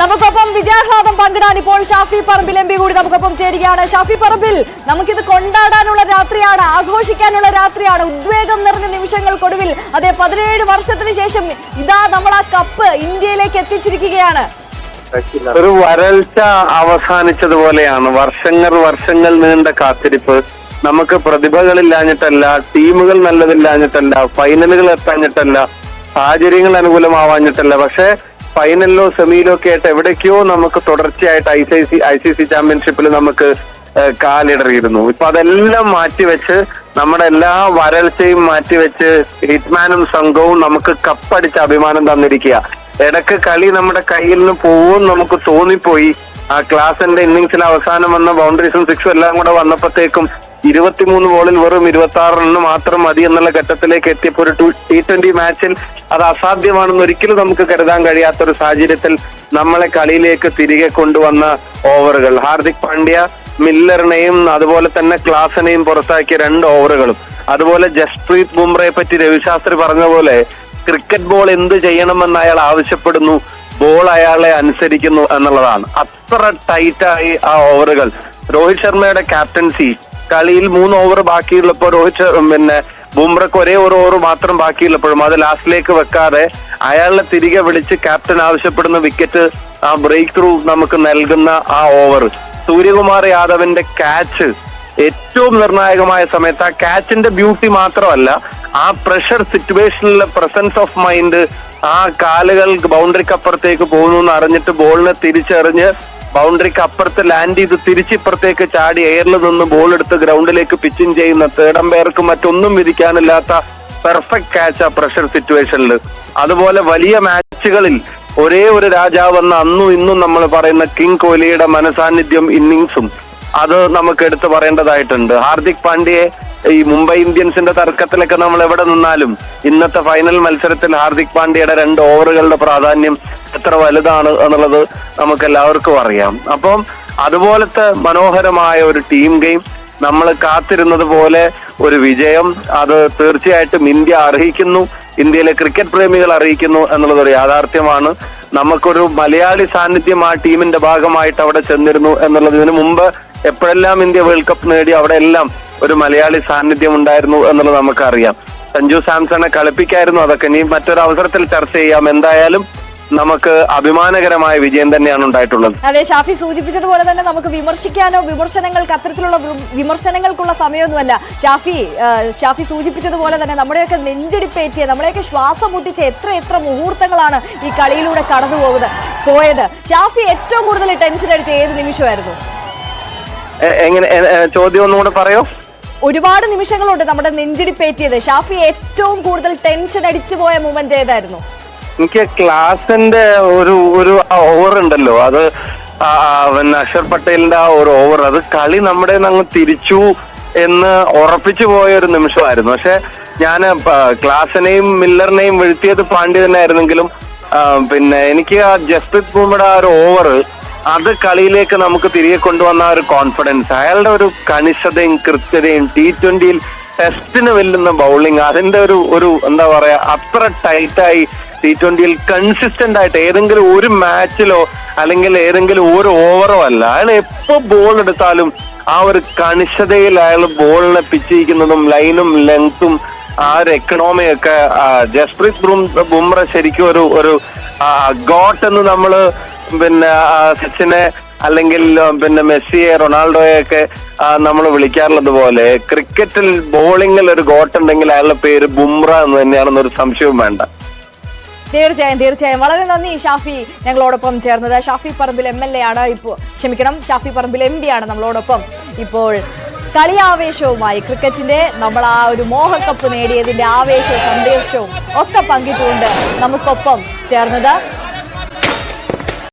നമുക്കൊപ്പം വിജയാഹ്ലാദം പങ്കിടാൻ ഇപ്പോൾ ഷാഫി പറമ്പിൽ എം പി കൂടി നമുക്കൊപ്പം ചേരുകയാണ്. ഷാഫി പറമ്പിൽ, നമുക്കിത് കൊണ്ടാടാനുള്ള രാത്രിയാണ്, ആഘോഷിക്കാനുള്ള രാത്രിയാണ്. ഉദ്വേഗം നിറഞ്ഞ നിമിഷങ്ങൾക്കൊടുവിൽ അതെ 17 വർഷത്തിന് ശേഷം ഇതാ നമ്മൾ ആ കപ്പ് ഇന്ത്യയിലേക്ക് എത്തിച്ചിരിക്കുകയാണ്. ഒരു വരൾച്ച അവസാനിച്ചതുപോലെയാണ്. വർഷങ്ങൾ നീണ്ട കാത്തിരിപ്പ്. നമുക്ക് പ്രതിഭകളില്ലാഞ്ഞിട്ടല്ല, ടീമുകൾ നല്ലതില്ലാഞ്ഞിട്ടല്ല, ഫൈനലുകൾ എത്താഞ്ഞിട്ടല്ല, സാഹചര്യങ്ങൾ അനുകൂലമാവാഞ്ഞിട്ടല്ല. പക്ഷെ ഫൈനലിലോ സെമിയിലോ ഒക്കെ ആയിട്ട് എവിടേക്കോ നമുക്ക് തുടർച്ചയായിട്ട് ICC ചാമ്പ്യൻഷിപ്പിൽ നമുക്ക് കാലിടറിയിരുന്നു. ഇപ്പൊ അതെല്ലാം മാറ്റിവെച്ച്, നമ്മുടെ എല്ലാ വരൾച്ചയും മാറ്റിവെച്ച് ഹിറ്റ്മാനും സംഘവും നമുക്ക് കപ്പടിച്ച് അഭിമാനം തന്നിരിക്കുക. ഇടക്ക് കളി നമ്മുടെ കയ്യിൽ നിന്ന് പോവും നമുക്ക് തോന്നിപ്പോയി. ആ ക്ലാസിന്റെ ഇന്നിങ്സിൽ അവസാനം വന്ന ബൗണ്ടറീസും സിക്സും എല്ലാം കൂടെ വന്നപ്പോഴത്തേക്കും 23 ബോളിൽ വെറും 26 റണ്ണ് മാത്രം മതി എന്നുള്ള ഘട്ടത്തിലേക്ക് എത്തിയപ്പോൾ ഒരു T20 മാച്ചിൽ അത് അസാധ്യമാണെന്ന് ഒരിക്കലും നമുക്ക് കരുതാൻ കഴിയാത്തൊരു സാഹചര്യത്തിൽ നമ്മളെ കളിയിലേക്ക് തിരികെ കൊണ്ടുവന്ന ഓവറുകൾ, ഹാർദിക് പാണ്ഡ്യ മില്ലറിനെയും അതുപോലെ തന്നെ ക്ലാസിനെയും പുറത്താക്കിയ 2 ഓവറുകളും, അതുപോലെ ജസ്പ്രീത് ബുംറയെ പറ്റി രവിശാസ്ത്രി പറഞ്ഞ പോലെ ക്രിക്കറ്റ് ബോൾ എന്ത് ചെയ്യണമെന്ന് അയാൾ ആവശ്യപ്പെടുന്നു, ബോൾ അയാളെ അനുസരിക്കുന്നു എന്നുള്ളതാണ്. അത്ര ടൈറ്റായി ആ ഓവറുകൾ. രോഹിത് ശർമ്മയുടെ ക്യാപ്റ്റൻസി, കളിയിൽ 3 ഓവർ ബാക്കിയുള്ളപ്പോൾ ബുംറയ്ക്ക് ഒരേ ഒരു ഓവർ മാത്രം ബാക്കിയുള്ളപ്പോഴും അത് ലാസ്റ്റിലേക്ക് വെക്കാതെ അയാളെ തിരികെ വിളിച്ച് ക്യാപ്റ്റൻ ആവശ്യപ്പെടുന്ന വിക്കറ്റ്, ആ ബ്രേക്ക് ത്രൂ നമുക്ക് നൽകുന്ന ആ ഓവർ, സൂര്യകുമാർ യാദവിന്റെ ക്യാച്ച് ഏറ്റവും നിർണായകമായ സമയത്ത്, ആ ക്യാച്ചിന്റെ ബ്യൂട്ടി മാത്രമല്ല ആ പ്രഷർ സിറ്റുവേഷനിലെ പ്രസൻസ് ഓഫ് മൈൻഡ്, ആ കാലുകൾ ബൗണ്ടറിക്ക് അപ്പുറത്തേക്ക് പോകുന്നു എന്ന് അറിഞ്ഞിട്ട് ബോളിനെ തിരിച്ചറിഞ്ഞ് ബൗണ്ടറിക്ക് അപ്പുറത്ത് ലാൻഡ് ചെയ്ത് തിരിച്ചിപ്പുറത്തേക്ക് ചാടി എയറിൽ നിന്ന് ബോൾ എടുത്ത് ഗ്രൗണ്ടിലേക്ക് പിച്ചിങ് ചെയ്യുന്ന തേർഡ് അമ്പയർക്ക് മറ്റൊന്നും വിധിക്കാനില്ലാത്ത പെർഫെക്റ്റ് ക്യാച്ച് ആ പ്രഷർ സിറ്റുവേഷനിൽ. അതുപോലെ വലിയ മാച്ചുകളിൽ ഒരേ ഒരു രാജാവ് എന്ന അന്നും ഇന്നും നമ്മൾ പറയുന്ന കിങ് കോഹ്ലിയുടെ മനസാന്നിധ്യം, ഇന്നിങ്സും അത് നമുക്ക് എടുത്തു പറയേണ്ടതായിട്ടുണ്ട്. ഹാർദിക് പാണ്ഡ്യയെ ഈ മുംബൈ ഇന്ത്യൻസിന്റെ തർക്കത്തിലൊക്കെ നമ്മൾ എവിടെ നിന്നാലും ഇന്നത്തെ ഫൈനൽ മത്സരത്തിൽ ഹാർദിക് പാണ്ഡ്യയുടെ 2 ഓവറുകളുടെ പ്രാധാന്യം എത്ര വലുതാണ് എന്നുള്ളത് നമുക്ക് എല്ലാവർക്കും അറിയാം. അപ്പം അതുപോലത്തെ മനോഹരമായ ഒരു ടീം ഗെയിം, നമ്മൾ കാത്തിരുന്നത് പോലെ ഒരു വിജയം, അത് തീർച്ചയായിട്ടും ഇന്ത്യ അർഹിക്കുന്നു, ഇന്ത്യയിലെ ക്രിക്കറ്റ് പ്രേമികൾ അറിയിക്കുന്നു എന്നുള്ളതൊരു യാഥാർത്ഥ്യമാണ്. നമുക്കൊരു മലയാളി സാന്നിധ്യം ആ ടീമിന്റെ ഭാഗമായിട്ട് അവിടെ ചെന്നിരുന്നു എന്നുള്ളത്. ഇതിനു മുമ്പ് എപ്പോഴെല്ലാം ഇന്ത്യ വേൾഡ് കപ്പ് നേടി അവിടെ എല്ലാം ഒരു മലയാളി സാന്നിധ്യം ഉണ്ടായിരുന്നു എന്നുള്ളത് നമുക്കറിയാം. സഞ്ജു സാംസണെ കളിപ്പിക്കായിരുന്നു, അതൊക്കെ ഇനി മറ്റൊരു അവസരത്തിൽ ചർച്ച ചെയ്യാം. എന്തായാലും നമുക്ക് അഭിമാനകരമായ വിജയം തന്നെയാണ് ഉണ്ടായിട്ടുള്ളത്. അതെ, ഷാഫി സൂചിപ്പിച്ചതുപോലെ തന്നെ നമുക്ക് വിമർശിക്കാനോ വിമർശനങ്ങൾക്ക് അത്തരത്തിലുള്ള വിമർശനങ്ങൾക്കുള്ള സമയമൊന്നുമല്ല. ഷാഫി സൂചിപ്പിച്ചതുപോലെ തന്നെ നമ്മുടെയൊക്കെ നെഞ്ചടിപ്പേറ്റിയ, നമ്മളെയൊക്കെ ശ്വാസം മുട്ടിച്ച എത്ര മുഹൂർത്തങ്ങളാണ് ഈ കളിയിലൂടെ കടന്നു പോയത്. ഷാഫി ഏറ്റവും കൂടുതൽ ടെൻഷൻ അടിച്ച ഏത് നിമിഷമായിരുന്നു? എങ്ങനെ, ചോദ്യം ഒന്നുകൂടെ പറയോ? ഒരുപാട് നിമിഷങ്ങളുണ്ട് നമ്മുടെ നെഞ്ചിടിപ്പേറ്റിയത്. ഷാഫി ഏറ്റവും കൂടുതൽ ടെൻഷൻ അടിച്ചു പോയ മൊമെന്റ് ഏതായിരുന്നു? എനിക്ക് ക്ലാസിന്റെ ഒരു ഓവർ ഉണ്ടല്ലോ, അത് അക്ഷർ പട്ടേലിന്റെ ആ ഒരു ഓവർ, അത് കളി നമ്മുടെ അങ്ങ് തിരിച്ചു എന്ന് ഉറപ്പിച്ചു പോയ ഒരു നിമിഷമായിരുന്നു. പക്ഷെ ഞാൻ ക്ലാസിനെയും മില്ലറിനെയും വീഴ്ത്തിയത് പാണ്ഡ്യ തന്നെ ആയിരുന്നെങ്കിലും എനിക്ക് ആ ജസ്പ്രീത് ബുംറയുടെ ആ ഒരു ഓവർ, അത് കളിയിലേക്ക് നമുക്ക് തിരികെ കൊണ്ടുവന്ന ഒരു കോൺഫിഡൻസ്, അയാളുടെ ഒരു കണിശതയും കൃത്യതയും, T20യിൽ ടെസ്റ്റിന് വെല്ലുന്ന ബൗളിംഗ്, അതിന്റെ ഒരു എന്താ പറയാ, അത്ര ടൈറ്റായി T20യിൽ കൺസിസ്റ്റന്റ് ആയിട്ട് ഏതെങ്കിലും ഒരു മാച്ചിലോ അല്ലെങ്കിൽ ഏതെങ്കിലും ഒരു ഓവറോ അല്ല, അയാൾ എപ്പോ ബോൾ എടുത്താലും ആ ഒരു കണിശതയിൽ അയാൾ ബോളിനെ പിച്ചിരിക്കുന്നതും ലൈനും ലെങ്ത്തും ആ ഒരു എക്കണോമിയൊക്കെ. ജസ്പ്രീത് ബുംറ ശരിക്കും ഒരു ഗോട്ട് എന്ന് നമ്മള് സച്ചിനെ അല്ലെങ്കിൽ മെസ്സിയെ, റൊണാൾഡോയെ ഒക്കെ നമ്മൾ വിളിക്കാറുള്ളത് പോലെ ക്രിക്കറ്റിൽ ബോളിംഗിൽ ഒരു ഗോട്ട് ഉണ്ടെങ്കിൽ അയാളുടെ പേര് ബുംറ എന്ന് തന്നെയാണെന്നൊരു സംശയവും വേണ്ട. തീർച്ചയായും വളരെ നന്ദി ഷാഫി ഞങ്ങളോടൊപ്പം ചേർന്നത്. ഷാഫി പറമ്പിൽ MLA ആണ് ഷാഫി പറമ്പിൽ MP ആണ് നമ്മളോടൊപ്പം ഇപ്പോൾ. കളിയാവേശവുമായി ക്രിക്കറ്റിന്റെ നമ്മൾ ആ ഒരു മോഹക്കപ്പ് നേടിയതിന്റെ ആവേശവും സന്ദേശവും ഒക്കെ പങ്കിട്ടുകൊണ്ട് നമുക്കൊപ്പം ചേർന്നത്